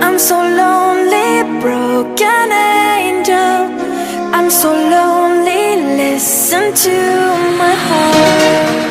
I'm so lonely, broken angel. I'm so lonely, listen to my heart.